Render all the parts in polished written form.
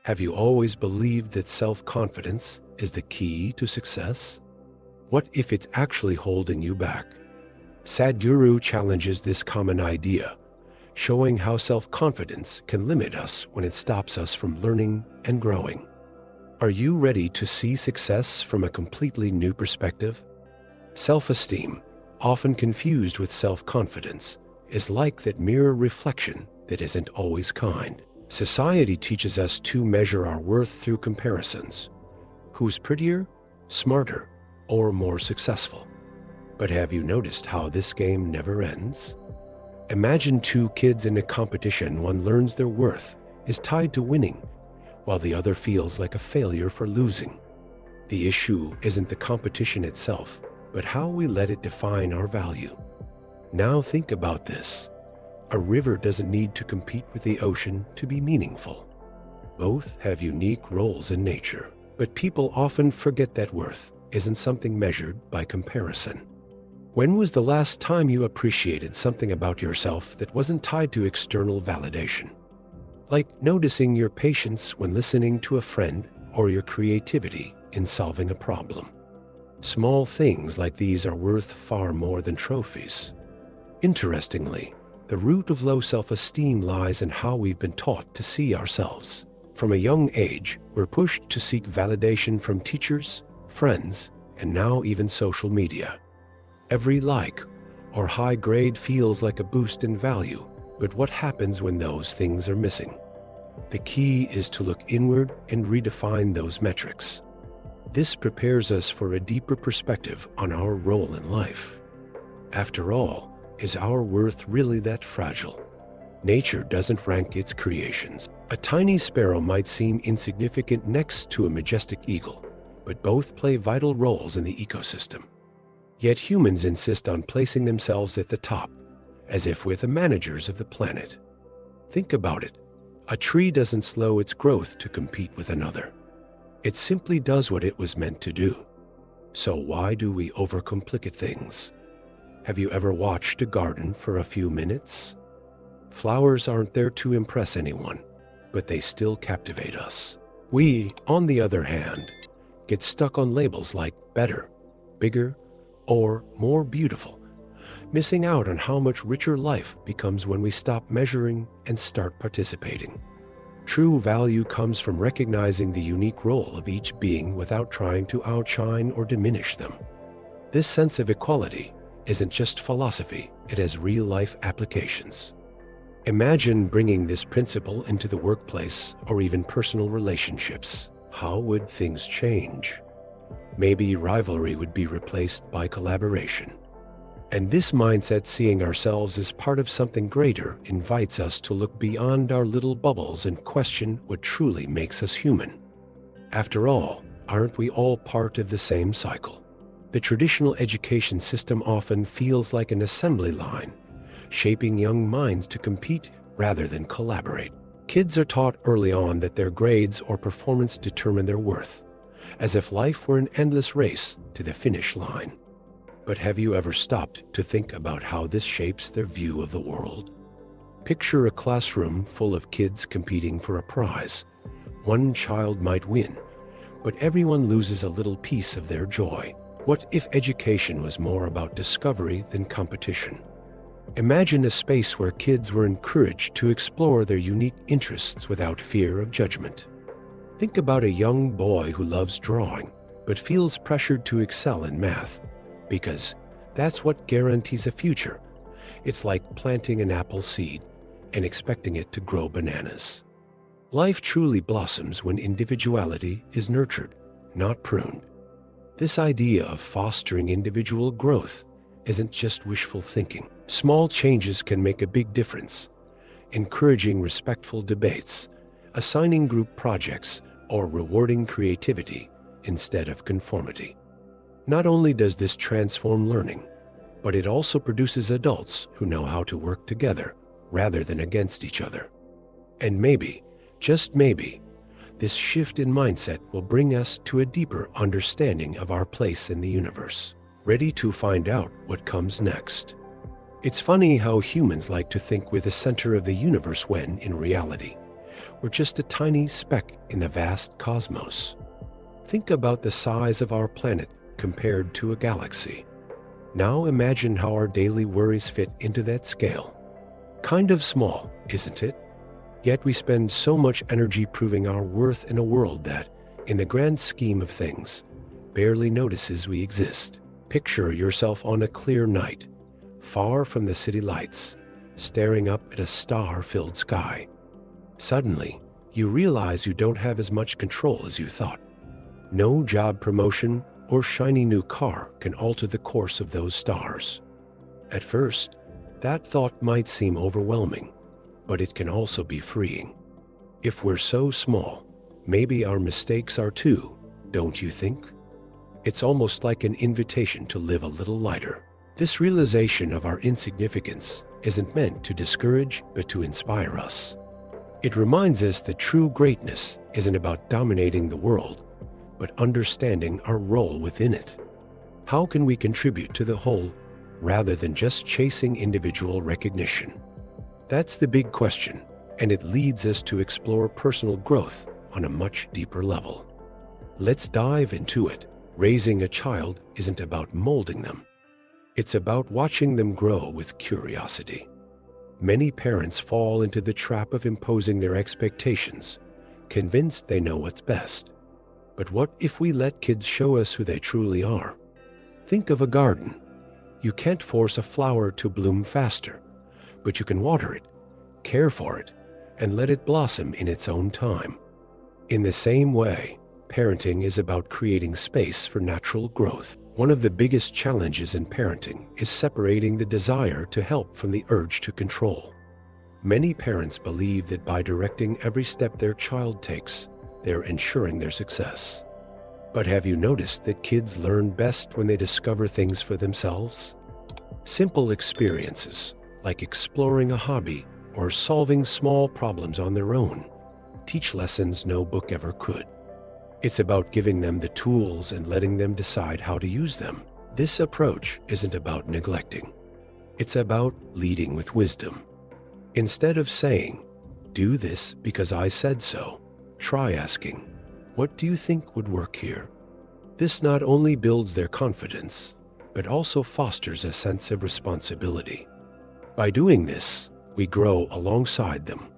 Have you always believed that self-confidence is the key to success? What if it's actually holding you back? Sadhguru challenges this common idea, showing how self-confidence can limit us when it stops us from learning and growing. Are you ready to see success from a completely new perspective? Self-esteem, often confused with self-confidence, is like that mirror reflection that isn't always kind. Society teaches us to measure our worth through comparisons. Who's prettier, smarter, or more successful? But have you noticed how this game never ends? Imagine two kids in a competition. One learns their worth is tied to winning, while the other feels like a failure for losing. The issue isn't the competition itself, but how we let it define our value. Now think about this. A river doesn't need to compete with the ocean to be meaningful. Both have unique roles in nature, but people often forget that worth isn't something measured by comparison. When was the last time you appreciated something about yourself that wasn't tied to external validation? Like noticing your patience when listening to a friend or your creativity in solving a problem. Small things like these are worth far more than trophies. Interestingly, the root of low self-esteem lies in how we've been taught to see ourselves. From a young age, we're pushed to seek validation from teachers, friends, and now even social media. Every like or high grade feels like a boost in value, but what happens when those things are missing? The key is to look inward and redefine those metrics. This prepares us for a deeper perspective on our role in life. After all, is our worth really that fragile? Nature doesn't rank its creations. A tiny sparrow might seem insignificant next to a majestic eagle, but both play vital roles in the ecosystem. Yet humans insist on placing themselves at the top, as if we're the managers of the planet. Think about it. A tree doesn't slow its growth to compete with another. It simply does what it was meant to do. So why do we overcomplicate things? Have you ever watched a garden for a few minutes? Flowers aren't there to impress anyone, but they still captivate us. We, on the other hand, get stuck on labels like better, bigger, or more beautiful, missing out on how much richer life becomes when we stop measuring and start participating. True value comes from recognizing the unique role of each being without trying to outshine or diminish them. This sense of equality isn't just philosophy, it has real-life applications. Imagine bringing this principle into the workplace or even personal relationships. How would things change? Maybe rivalry would be replaced by collaboration. And this mindset, seeing ourselves as part of something greater, invites us to look beyond our little bubbles and question what truly makes us human. After all, aren't we all part of the same cycle? The traditional education system often feels like an assembly line, shaping young minds to compete rather than collaborate. Kids are taught early on that their grades or performance determine their worth, as if life were an endless race to the finish line. But have you ever stopped to think about how this shapes their view of the world? Picture a classroom full of kids competing for a prize. One child might win, but everyone loses a little piece of their joy. What if education was more about discovery than competition? Imagine a space where kids were encouraged to explore their unique interests without fear of judgment. Think about a young boy who loves drawing, but feels pressured to excel in math, because that's what guarantees a future. It's like planting an apple seed and expecting it to grow bananas. Life truly blossoms when individuality is nurtured, not pruned. This idea of fostering individual growth isn't just wishful thinking. Small changes can make a big difference. Encouraging respectful debates, assigning group projects, or rewarding creativity instead of conformity. Not only does this transform learning, but it also produces adults who know how to work together rather than against each other. And maybe, just maybe, this shift in mindset will bring us to a deeper understanding of our place in the universe. Ready to find out what comes next? It's funny how humans like to think we're the center of the universe when, in reality, We're just a tiny speck in the vast cosmos. Think about the size of our planet compared to a galaxy. Now imagine how our daily worries fit into that scale. Kind of small, isn't it? Yet we spend so much energy proving our worth in a world that, in the grand scheme of things, barely notices we exist. Picture yourself on a clear night, far from the city lights, staring up at a star-filled sky. Suddenly, you realize you don't have as much control as you thought. No job promotion or shiny new car can alter the course of those stars. At first, that thought might seem overwhelming, but it can also be freeing. If we're so small, maybe our mistakes are too, don't you think? It's almost like an invitation to live a little lighter. This realization of our insignificance isn't meant to discourage, but to inspire us. It reminds us that true greatness isn't about dominating the world, but understanding our role within it. How can we contribute to the whole, rather than just chasing individual recognition? That's the big question, and it leads us to explore personal growth on a much deeper level. Let's dive into it. Raising a child isn't about molding them. It's about watching them grow with curiosity. Many parents fall into the trap of imposing their expectations, convinced they know what's best. But what if we let kids show us who they truly are? Think of a garden. You can't force a flower to bloom faster, but you can water it, care for it, and let it blossom in its own time. In the same way, parenting is about creating space for natural growth. One of the biggest challenges in parenting is separating the desire to help from the urge to control. Many parents believe that by directing every step their child takes, they're ensuring their success. But have you noticed that kids learn best when they discover things for themselves? Simple experiences, like exploring a hobby or solving small problems on their own, teach lessons no book ever could. It's about giving them the tools and letting them decide how to use them. This approach isn't about neglecting. It's about leading with wisdom. Instead of saying, "Do this because I said so," try asking, "What do you think would work here?" This not only builds their confidence, but also fosters a sense of responsibility. By doing this, we grow alongside them,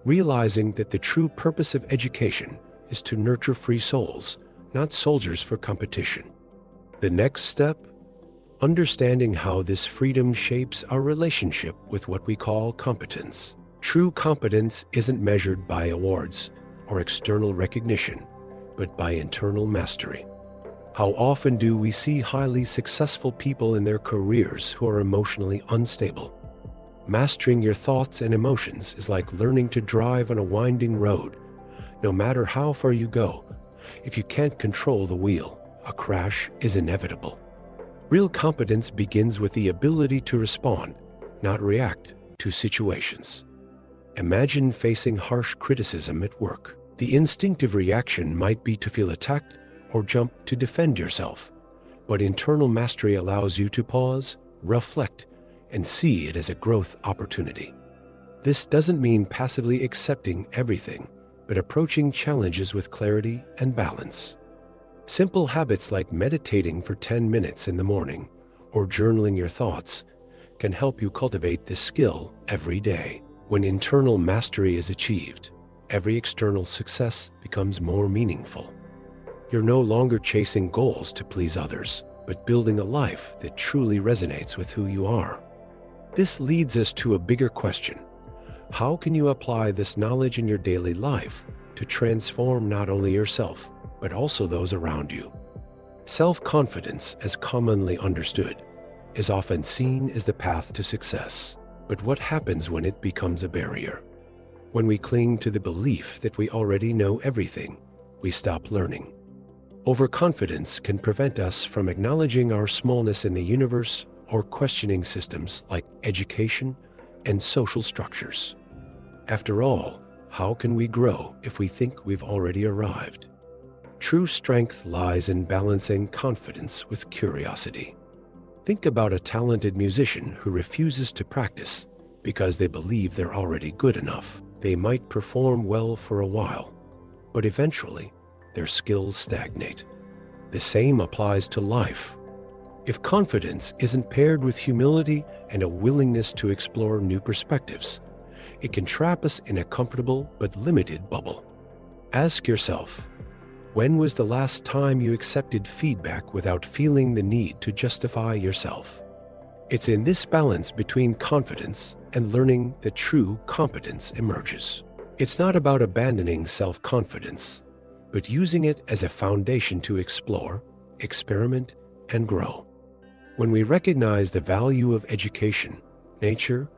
realizing that the true purpose of education is to nurture free souls, not soldiers for competition. The next step? Understanding how this freedom shapes our relationship with what we call competence. True competence isn't measured by awards or external recognition, but by internal mastery. How often do we see highly successful people in their careers who are emotionally unstable? Mastering your thoughts and emotions is like learning to drive on a winding road. No matter how far you go, if you can't control the wheel, a crash is inevitable. Real competence begins with the ability to respond, not react, to situations. Imagine facing harsh criticism at work. The instinctive reaction might be to feel attacked or jump to defend yourself, but internal mastery allows you to pause, reflect, and see it as a growth opportunity. This doesn't mean passively accepting everything, but approaching challenges with clarity and balance. Simple habits like meditating for 10 minutes in the morning or journaling your thoughts can help you cultivate this skill every day. When internal mastery is achieved, every external success becomes more meaningful. You're no longer chasing goals to please others, but building a life that truly resonates with who you are. This leads us to a bigger question. How can you apply this knowledge in your daily life to transform not only yourself, but also those around you? Self-confidence, as commonly understood, is often seen as the path to success. But what happens when it becomes a barrier? When we cling to the belief that we already know everything, we stop learning. Overconfidence can prevent us from acknowledging our smallness in the universe or questioning systems like education and social structures. After all, how can we grow if we think we've already arrived? True strength lies in balancing confidence with curiosity. Think about a talented musician who refuses to practice because they believe they're already good enough. They might perform well for a while, but eventually their skills stagnate. The same applies to life. If confidence isn't paired with humility and a willingness to explore new perspectives, it can trap us in a comfortable but limited bubble. Ask yourself, when was the last time you accepted feedback without feeling the need to justify yourself? It's in this balance between confidence and learning that true competence emerges. It's not about abandoning self-confidence, but using it as a foundation to explore, experiment, and grow. When we recognize the value of education, nature,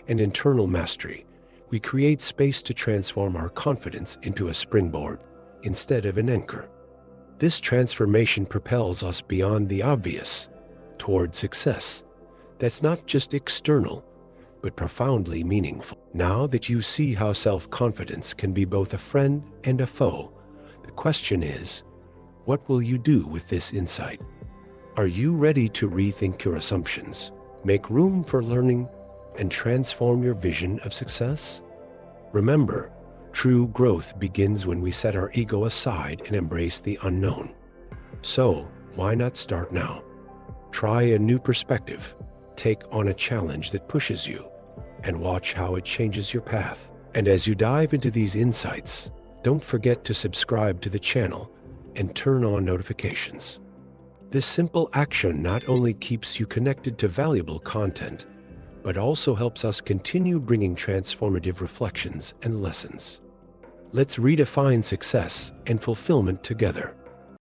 and internal mastery, we create space to transform our confidence into a springboard instead of an anchor. This transformation propels us beyond the obvious, toward success that's not just external, but profoundly meaningful. Now that you see how self-confidence can be both a friend and a foe, the question is, what will you do with this insight? Are you ready to rethink your assumptions, make room for learning, and transform your vision of success? Remember, true growth begins when we set our ego aside and embrace the unknown. So, why not start now? Try a new perspective, take on a challenge that pushes you, and watch how it changes your path. And as you dive into these insights, don't forget to subscribe to the channel and turn on notifications. This simple action not only keeps you connected to valuable content, but also helps us continue bringing transformative reflections and lessons. Let's redefine success and fulfillment together.